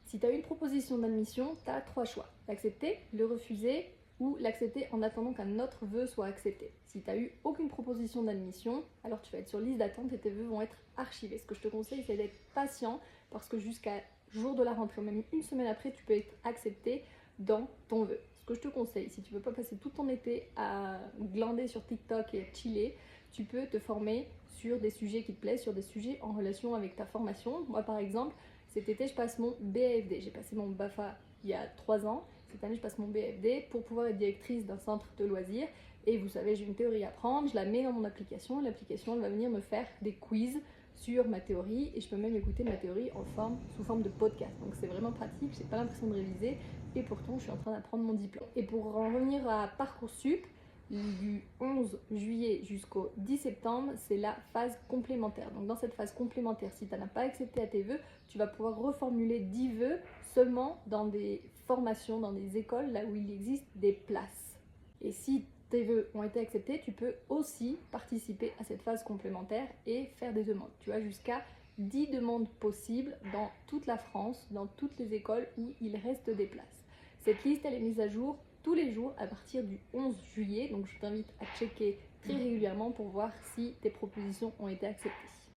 Si tu as une proposition d'admission, tu as 3 choix. L'accepter, le refuser ou l'accepter en attendant qu'un autre vœu soit accepté. Si tu n'as eu aucune proposition d'admission, alors tu vas être sur liste d'attente et tes vœux vont être archivés. Ce que je te conseille, c'est d'être patient parce que jusqu'à jour de la rentrée, ou même une semaine après, tu peux être accepté dans ton vœu. Ce que je te conseille, si tu ne veux pas passer tout ton été à glander sur TikTok et à chiller, tu peux te former sur des sujets qui te plaisent, sur des sujets en relation avec ta formation. Moi par exemple, cet été je passe mon BAFD. J'ai passé mon BAFA il y a 3 ans. Cette année je passe mon BAFD pour pouvoir être directrice d'un centre de loisirs. Et vous savez, j'ai une théorie à prendre, je la mets dans mon application. L'application elle va venir me faire des quiz sur ma théorie et je peux même écouter ma théorie sous forme de podcast. Donc c'est vraiment pratique, j'ai pas l'impression de réviser et pourtant je suis en train d'apprendre mon diplôme. Et pour en revenir à Parcoursup, du 11 juillet jusqu'au 10 septembre, c'est la phase complémentaire. Donc dans cette phase complémentaire, si tu n'as pas accepté à tes vœux, tu vas pouvoir reformuler 10 vœux seulement dans des formations, dans des écoles, là où il existe des places. Et si tes vœux ont été acceptés, tu peux aussi participer à cette phase complémentaire et faire des demandes. Tu as jusqu'à 10 demandes possibles dans toute la France, dans toutes les écoles où il reste des places. Cette liste, elle est mise à jour tous les jours à partir du 11 juillet, donc je t'invite à checker très régulièrement pour voir si tes propositions ont été acceptées.